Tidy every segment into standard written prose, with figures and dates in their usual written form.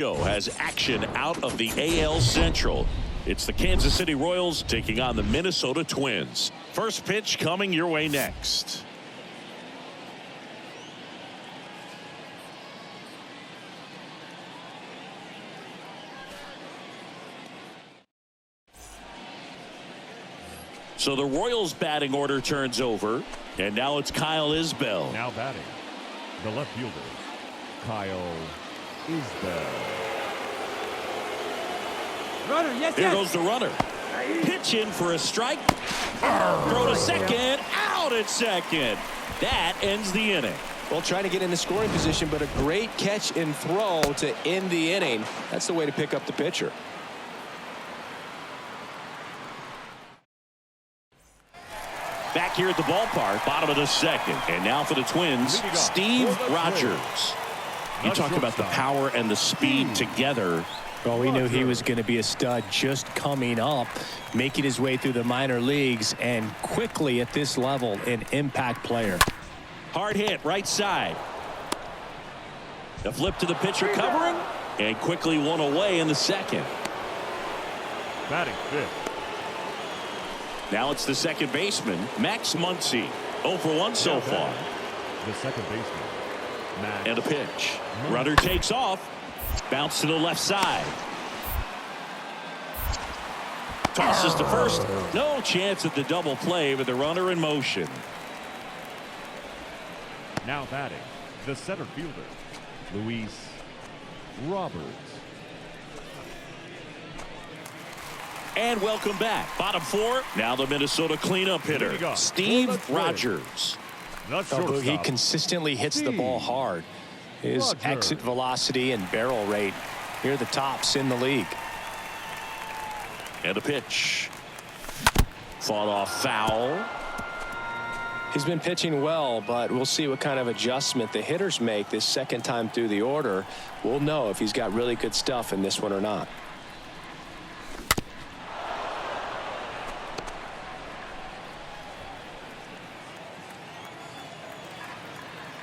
Has action out of the AL Central. It's the Kansas City Royals taking on the Minnesota Twins. First pitch coming your way next. So the Royals batting order turns over, and now it's Kyle Isbell. Now batting, the left fielder, Kyle Isbell. Runner, yes, Here yes. goes the runner. Pitch in for a strike. Throw to second. Out at second. That ends the inning. Well, trying to get in the scoring position, but a great catch and throw to end the inning. That's the way to pick up the pitcher. Back here at the ballpark, bottom of the second. And now for the Twins, Steve Rogers. You talk about the power and the speed together. Well, we knew he was going to be a stud just coming up, making his way through the minor leagues, and quickly at this level, an impact player. Hard hit, right side. The flip to the pitcher covering, and quickly one away in the second. Batting fifth. Now it's the second baseman, Max Muncy. 0 for 1 so far. The second baseman, Max. And a pitch. Runner takes off. Bounce to the left side. Tosses to first. No chance at the double play with the runner in motion. Now batting, the center fielder, Luis Roberts. And welcome back. Bottom four. Now the Minnesota cleanup hitter, Steve Rogers. He consistently hits the ball hard. His exit velocity and barrel rate near the tops in the league. And a pitch. Fought off foul. He's been pitching well, but we'll see what kind of adjustment the hitters make this second time through the order. We'll know if he's got really good stuff in this one or not.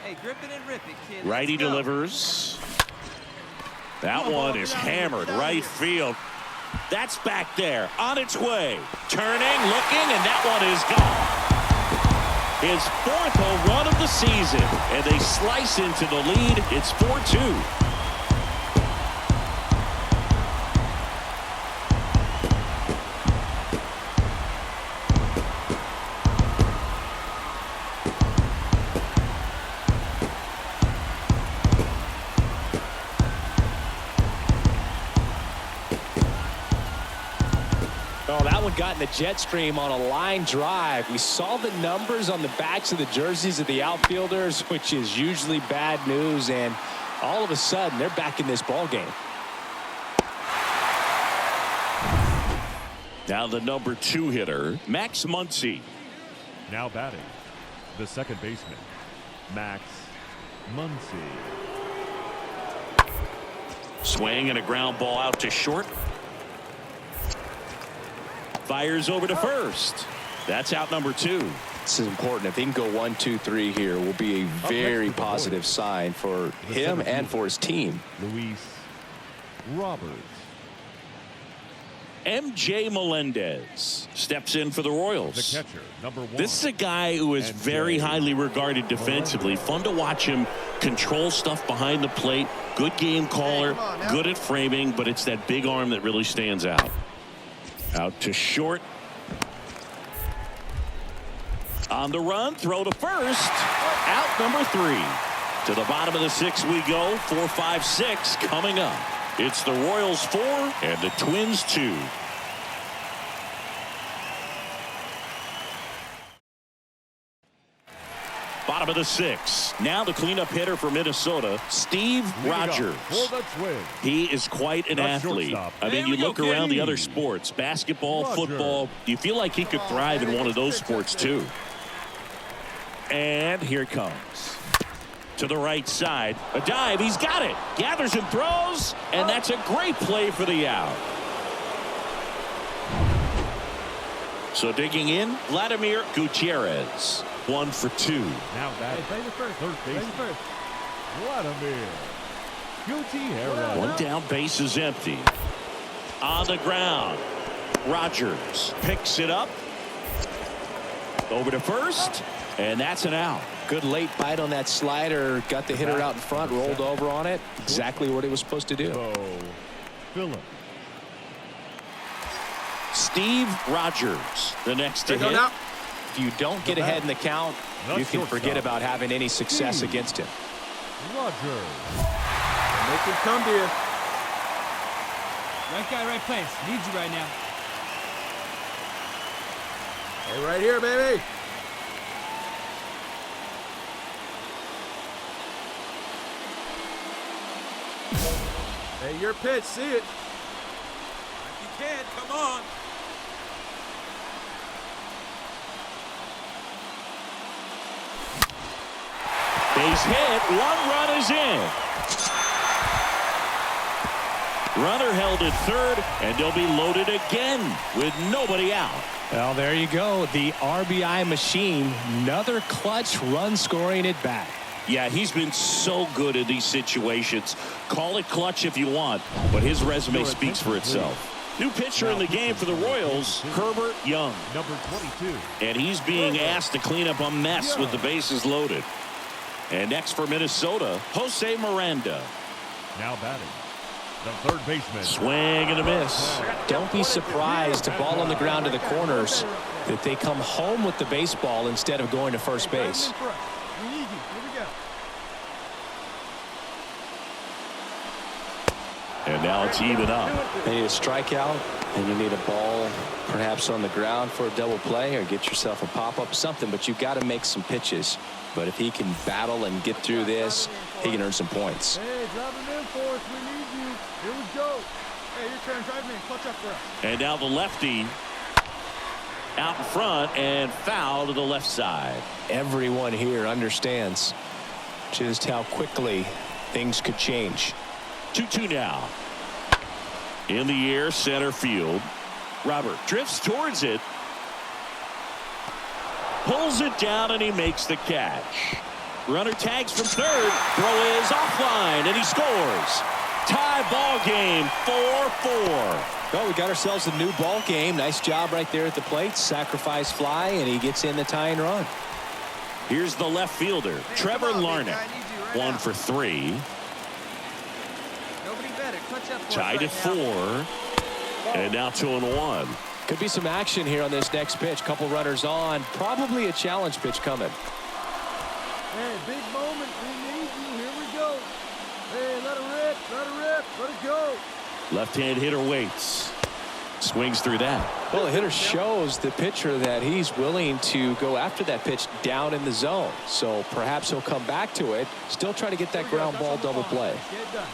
Hey, grip it and rip it, kid. Righty delivers. That one is hammered right field. That's back there on its way. Turning, looking, and that one is gone. His fourth home run of the season, and they slice into the lead. It's 4-2. Oh, that one got in the jet stream on a line drive. We saw the numbers on the backs of the jerseys of the outfielders, which is usually bad news, and all of a sudden they're back in this ball game. Now the number 2 hitter, Max Muncy. Now batting, the second baseman, Max Muncy. Swing and a ground ball out to short. Fires over to first. That's out number 2. This is important. If he can go 1, 2, 3 here, will be a very positive sign for him and for his team. Luis Roberts. MJ Melendez steps in for the Royals. The catcher, number 1. This is a guy who is very highly regarded defensively. Fun to watch him control stuff behind the plate. Good game caller, good at framing, but it's that big arm that really stands out. Out to short. On the run, throw to first. Out number 3. To the bottom of the 6th we go. 4, 5, 6 coming up. It's the Royals 4 and the Twins 2. Bottom of the 6th. Now the cleanup hitter for Minnesota, Steve Rogers. For the Twins. He is quite an athlete. I mean, you look around the other sports, basketball, football, you feel like he could thrive in one of those sports too. And here it comes. To the right side, a dive, he's got it. Gathers and throws, and that's a great play for the out. So digging in, Vladimir Gutierrez. 1 for 2. Now batting, third baseman, Vladimir Gutierrez. One down, base is empty. On the ground, Rogers picks it up. Over to first, and that's an out. Good late bite on that slider. Got the hitter out in front, rolled over on it. Exactly what he was supposed to do. Bo Phillips. Steve Rogers, the next to hit. If you don't get ahead in the count, you can forget about having any success against him. Rogers. Make him come to you. Right guy, right place. Needs you right now. Hey, right here, baby. Hey, your pitch. See it. If you can, come on. Base hit, 1 run is in. Runner held at third, and they'll be loaded again with nobody out. Well, there you go. The RBI machine. Another clutch run scoring at bat. Yeah, he's been so good in these situations. Call it clutch if you want, but his resume speaks for itself. New pitcher in the game for the Royals, Herbert Young. Number 22. And he's being asked to clean up a mess with the bases loaded. And next for Minnesota, Jose Miranda. Now batting, the third baseman. Swing and a miss. Don't be surprised to ball on the ground to the corners that they come home with the baseball instead of going to first base. We need you. Here we go. And now it's even up. You need a strikeout, and you need a ball perhaps on the ground for a double play, or get yourself a pop-up, something, but you've got to make some pitches. But if he can battle and get through this, he can earn some points. Hey, drop him in for us. We need you. Here we go. Hey, your turn. Drive me in. Clutch up for us. And now the lefty out in front and foul to the left side. Everyone here understands just how quickly things could change. 2-2 now. In the air, center field. Robert drifts towards it. Pulls it down, and he makes the catch. Runner tags from third. Throw is offline, and he scores. Tie ball game, 4-4. Well, we got ourselves a new ball game. Nice job right there at the plate. Sacrifice fly, and he gets in the tying run. Here's the left fielder, Trevor Larnach. 1 for 3. Nobody better. Clutch up for us Tied at right now. 4. And now 2-1. Could be some action here on this next pitch. Couple runners on. Probably a challenge pitch coming. Hey, big moment. We need you. Here we go. Hey, let it rip. Let it rip. Let it go. Left-hand hitter waits. Swings through that. Well, the hitter shows the pitcher that he's willing to go after that pitch down in the zone. So perhaps he'll come back to it. Still trying to get that ground ball double play. Get it done.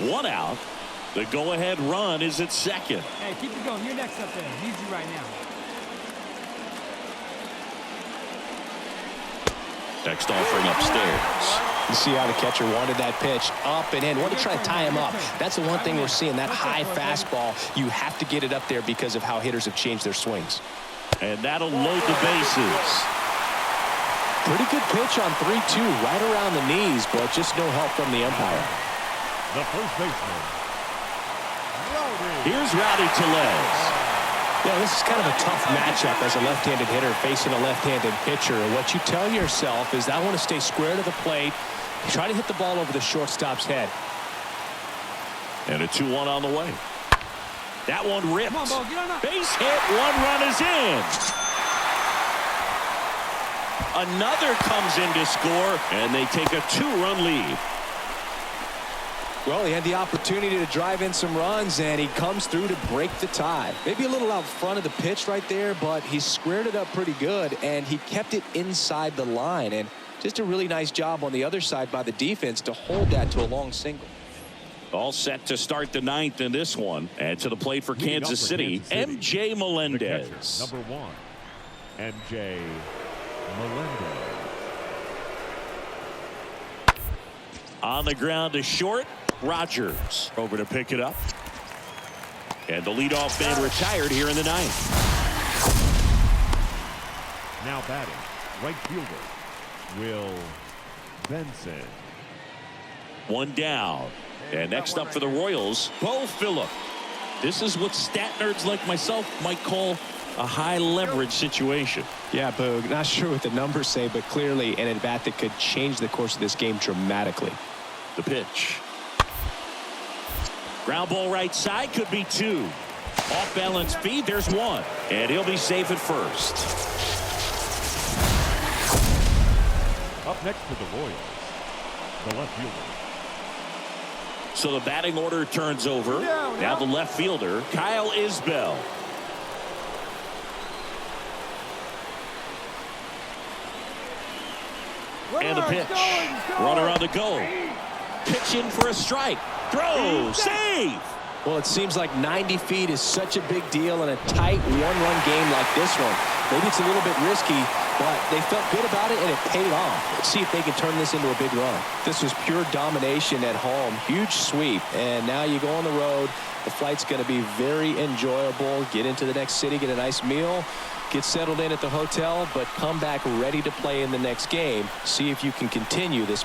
1 out. The go-ahead run is at second. Hey, keep it going. You're next up there. Needs you right now. Next offering upstairs. You see how the catcher wanted that pitch up and in. Wanted to try to tie him up. That's the one thing we're seeing. That high fastball, you have to get it up there because of how hitters have changed their swings. And that'll load the bases. Pretty good pitch on 3-2, right around the knees, but just no help from the umpire. The first baseman. Here's Rowdy Tellez. Yeah, this is kind of a tough matchup as a left-handed hitter facing a left-handed pitcher. What you tell yourself is, I want to stay square to the plate, try to hit the ball over the shortstop's head. And a 2-1 on the way. That one ripped. Come on, Bo, get on up. Base hit. 1 run is in. Another comes in to score, and they take a 2-run lead. Well, he had the opportunity to drive in some runs, and he comes through to break the tie. Maybe a little out front of the pitch right there, but he squared it up pretty good, and he kept it inside the line. And just a really nice job on the other side by the defense to hold that to a long single. All set to start the 9th in this one. And to the plate for Kansas City, MJ Melendez. The catcher, number 1, MJ Melendez. On the ground to short. Rogers over to pick it up. And the leadoff man retired here in the 9th. Now batting, right fielder, Will Benson. One down. And next up for the Royals, Bo Phillip. This is what stat nerds like myself might call a high leverage situation. Yeah, Boog, not sure what the numbers say, but clearly an at-bat that could change the course of this game dramatically. The pitch. Ground ball right side, could be two. Off balance speed, there's one. And he'll be safe at first. Up next for the Royals, the left fielder. So the batting order turns over. Now the left fielder, Kyle Isbell. And the pitch. Runner on the go. Pitch in for a strike. Throw. Save. Well, it seems like 90 feet is such a big deal in a tight one-run game like this one. Maybe it's a little bit risky, but they felt good about it, and it paid off. Let's see if they can turn this into a big run. This was pure domination at home. Huge sweep, and now you go on the road. The flight's going to be very enjoyable. Get into the next city, get a nice meal, get settled in at the hotel, but come back ready to play in the next game. See if you can continue this